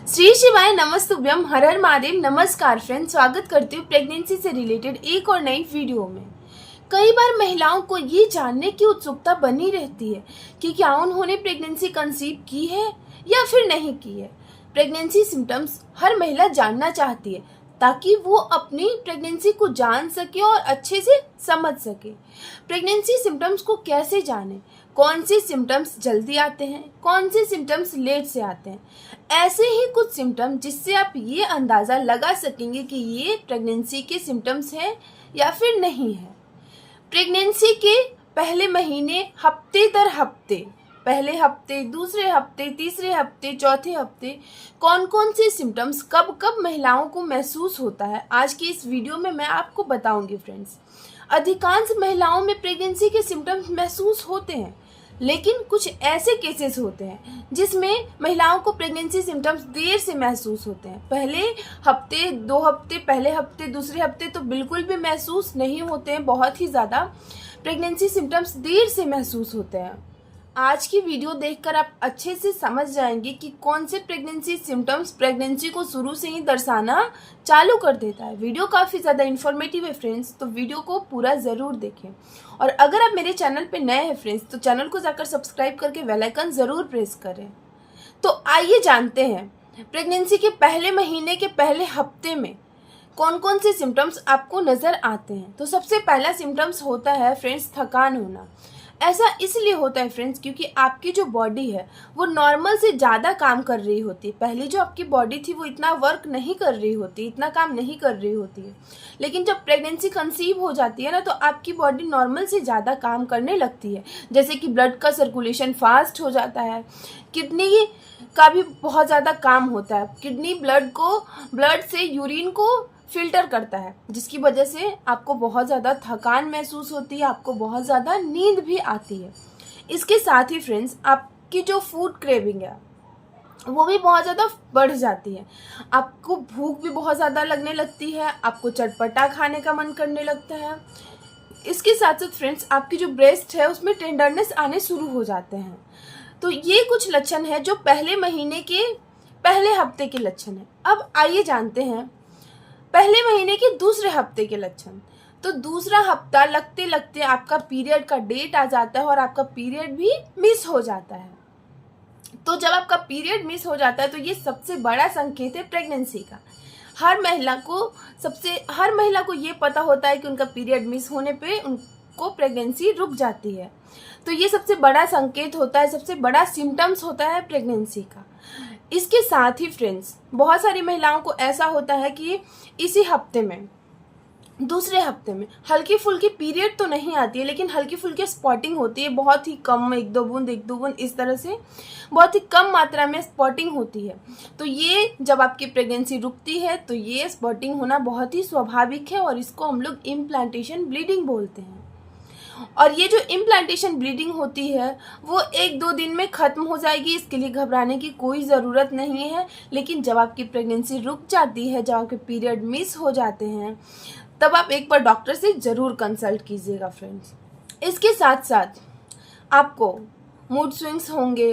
श्री शिवाय नमस्तुभ्यम, हर हर महादेव। नमस्कार फ्रेंड्स, स्वागत करती हूँ प्रेगनेंसी से रिलेटेड एक और नई वीडियो में। कई बार महिलाओं को ये जानने की उत्सुकता बनी रहती है कि क्या उन्होंने प्रेगनेंसी कंसीव की है या फिर नहीं की है। प्रेगनेंसी सिम्टम्स हर महिला जानना चाहती है ताकि वो अपनी प्रेगनेंसी को जान सके और अच्छे से समझ सके। प्रेगनेंसी सिम्टम्स को कैसे जाने, कौन से सिम्टम्स जल्दी आते हैं, कौन से सिम्टम्स लेट से आते हैं, ऐसे ही कुछ सिम्टम्स जिससे आप ये अंदाज़ा लगा सकेंगे कि ये प्रेगनेंसी के सिम्टम्स हैं या फिर नहीं है। प्रेगनेंसी के पहले महीने, हफ्ते दर हफ्ते, पहले हफ्ते, दूसरे हफ्ते, तीसरे हफ्ते, चौथे हफ्ते कौन कौन से सिम्टम्स कब कब महिलाओं को महसूस होता है, आज की इस वीडियो में मैं आपको बताऊंगी फ्रेंड्स। अधिकांश महिलाओं में प्रेगनेंसी के सिम्टम्स महसूस होते हैं, लेकिन कुछ ऐसे केसेस होते हैं जिसमें महिलाओं को प्रेगनेंसी सिम्टम्स देर से महसूस होते हैं। पहले हफ्ते, 2 हफ्ते, पहले हफ्ते, दूसरे हफ्ते तो बिल्कुल भी महसूस नहीं होते हैं, बहुत ही ज़्यादा प्रेगनेंसी सिम्टम्स देर से महसूस होते हैं। आज की वीडियो देखकर आप अच्छे से समझ जाएंगे कि कौन से प्रेगनेंसी सिम्टम्स प्रेगनेंसी को शुरू से ही दर्शाना चालू कर देता है। वीडियो काफ़ी ज़्यादा इन्फॉर्मेटिव है फ्रेंड्स, तो वीडियो को पूरा ज़रूर देखें। और अगर आप मेरे चैनल पे नए हैं फ्रेंड्स, तो चैनल को जाकर सब्सक्राइब करके बेल आइकन ज़रूर प्रेस करें। तो आइए जानते हैं प्रेगनेंसी के पहले महीने के पहले हफ्ते में कौन कौन से सिम्टम्स आपको नज़र आते हैं। तो सबसे पहला सिम्टम्स होता है फ्रेंड्स थकान होना। ऐसा इसलिए होता है फ्रेंड्स क्योंकि आपकी जो बॉडी है वो नॉर्मल से ज़्यादा काम कर रही होती है। पहले जो आपकी बॉडी थी वो इतना वर्क नहीं कर रही होती, इतना काम नहीं कर रही होती है। लेकिन जब प्रेगनेंसी कंसीव हो जाती है ना, तो आपकी बॉडी नॉर्मल से ज़्यादा काम करने लगती है। जैसे कि ब्लड का सर्कुलेशन फास्ट हो जाता है, किडनी का भी बहुत ज़्यादा काम होता है। किडनी ब्लड से यूरिन को फिल्टर करता है, जिसकी वजह से आपको बहुत ज़्यादा थकान महसूस होती है, आपको बहुत ज़्यादा नींद भी आती है। इसके साथ ही फ्रेंड्स आपकी जो फूड क्रेविंग है वो भी बहुत ज़्यादा बढ़ जाती है। आपको भूख भी बहुत ज़्यादा लगने लगती है, आपको चटपटा खाने का मन करने लगता है। इसके साथ साथ फ्रेंड्स आपकी जो ब्रेस्ट है उसमें टेंडरनेस आने शुरू हो जाते हैं। तो ये कुछ लक्षण है जो पहले महीने के पहले हफ्ते के लक्षण है। अब आइए जानते हैं पहले महीने के दूसरे हफ्ते के लक्षण। तो दूसरा हफ्ता लगते लगते आपका पीरियड का डेट आ जाता है और आपका पीरियड भी मिस हो जाता है। तो जब आपका पीरियड मिस हो जाता है तो ये सबसे बड़ा संकेत है प्रेगनेंसी का। हर महिला को ये पता होता है कि उनका पीरियड मिस होने पे उनको प्रेगनेंसी रुक जाती है। तो ये सबसे बड़ा संकेत होता है, सबसे बड़ा सिम्टम्स होता है प्रेगनेंसी का। इसके साथ ही फ्रेंड्स बहुत सारी महिलाओं को ऐसा होता है कि इसी हफ्ते में, दूसरे हफ्ते में हल्की फुल्की पीरियड तो नहीं आती है, लेकिन हल्की फुल्की स्पॉटिंग होती है, बहुत ही कम, 1-2 बूंद इस तरह से बहुत ही कम मात्रा में स्पॉटिंग होती है। तो ये जब आपकी प्रेगनेंसी रुकती है तो ये स्पॉटिंग होना बहुत ही स्वाभाविक है और इसको हम लोग इम्प्लांटेशन ब्लीडिंग बोलते हैं। और ये जो इम्प्लांटेशन ब्लीडिंग होती है वो 1-2 दिन में ख़त्म हो जाएगी, इसके लिए घबराने की कोई ज़रूरत नहीं है। लेकिन जब आपकी प्रेगनेंसी रुक जाती है, जब आपके पीरियड मिस हो जाते हैं, तब आप एक बार डॉक्टर से ज़रूर कंसल्ट कीजिएगा फ्रेंड्स। इसके साथ साथ आपको मूड स्विंग्स होंगे,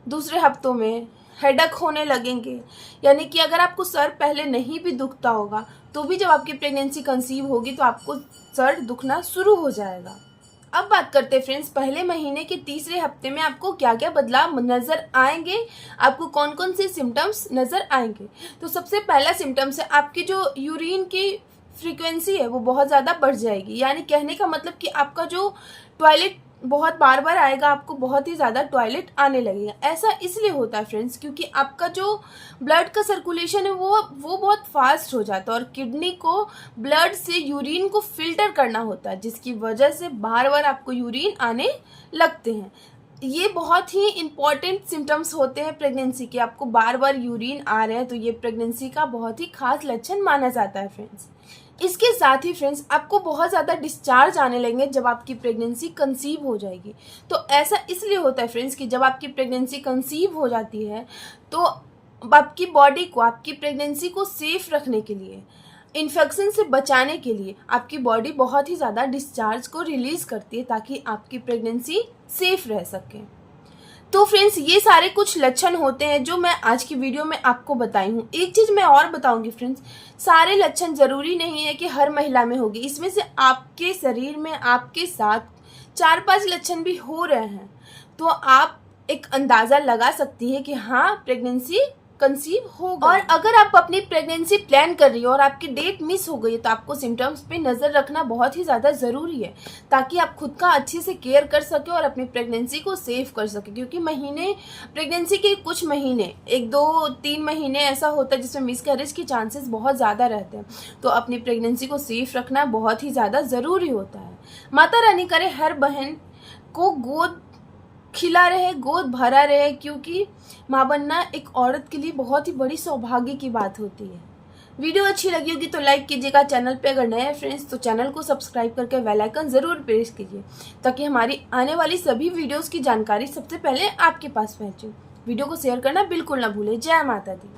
दूसरे हफ्तों में हेडेक होने लगेंगे। यानी कि अगर आपको सर पहले नहीं भी दुखता होगा तो भी जब आपकी प्रेगनेंसी कंसीव होगी तो आपको सर दुखना शुरू हो जाएगा। अब बात करते हैं फ्रेंड्स पहले महीने के तीसरे हफ्ते में आपको क्या क्या बदलाव नज़र आएंगे, आपको कौन कौन से सिम्टम्स नज़र आएंगे। तो सबसे पहला सिम्टम्स है आपकी जो यूरिन की फ्रीक्वेंसी है वो बहुत ज़्यादा बढ़ जाएगी। यानी कहने का मतलब कि आपका जो टॉयलेट बहुत बार बार आएगा, आपको बहुत ही ज़्यादा टॉयलेट आने लगेगा। ऐसा इसलिए होता है फ्रेंड्स क्योंकि आपका जो ब्लड का सर्कुलेशन है वो बहुत फास्ट हो जाता है और किडनी को ब्लड से यूरिन को फिल्टर करना होता है, जिसकी वजह से बार बार आपको यूरिन आने लगते हैं। ये बहुत ही इम्पॉर्टेंट सिम्टम्स होते हैं प्रेगनेंसी के। आपको बार बार यूरिन आ रहे हैं तो ये प्रेगनेंसी का बहुत ही खास लक्षण माना जाता है फ्रेंड्स। इसके साथ ही फ्रेंड्स आपको बहुत ज़्यादा डिस्चार्ज आने लगेंगे जब आपकी प्रेगनेंसी कंसीव हो जाएगी। तो ऐसा इसलिए होता है फ्रेंड्स कि जब आपकी प्रेगनेंसी कंसीव हो जाती है तो आपकी बॉडी को, आपकी प्रेगनेंसी को सेफ रखने के लिए, इन्फेक्शन से बचाने के लिए आपकी बॉडी बहुत ही ज़्यादा डिस्चार्ज को रिलीज़ करती है ताकि आपकी प्रेगनेंसी सेफ रह सके। तो फ्रेंड्स, ये सारे कुछ लक्षण होते हैं जो मैं आज की वीडियो में आपको बताई हूँ। एक चीज मैं और बताऊंगी फ्रेंड्स, सारे लक्षण जरूरी नहीं है कि हर महिला में होगी। इसमें से आपके शरीर में आपके साथ 4-5 लक्षण भी हो रहे हैं तो आप एक अंदाजा लगा सकती है कि हाँ, प्रेगनेंसी कंसीव हो गई। और अगर आप अपनी प्रेगनेंसी प्लान कर रही हो और आपकी डेट मिस हो गई है तो आपको सिम्टम्स पे नजर रखना बहुत ही ज्यादा जरूरी है, ताकि आप खुद का अच्छे से केयर कर सके और अपनी प्रेगनेंसी को सेव कर सके। क्योंकि प्रेगनेंसी के कुछ महीने, 1-2-3 महीने ऐसा होता है जिसमें मिसकैरेज के चांसेस बहुत ज्यादा रहते हैं, तो अपनी प्रेगनेंसी को सेफ रखना बहुत ही ज्यादा जरूरी होता है। माता रानी करे हर बहन को गोद खिला रहे, गोद भरा रहे, क्योंकि माँ बनना एक औरत के लिए बहुत ही बड़ी सौभाग्य की बात होती है। वीडियो अच्छी लगी होगी तो लाइक कीजिएगा। चैनल पे अगर नए हैं फ्रेंड्स तो चैनल को सब्सक्राइब करके बेल आइकन जरूर प्रेस कीजिए, ताकि हमारी आने वाली सभी वीडियोस की जानकारी सबसे पहले आपके पास पहुंचे। वीडियो को शेयर करना बिल्कुल ना भूलें। जय माता दी।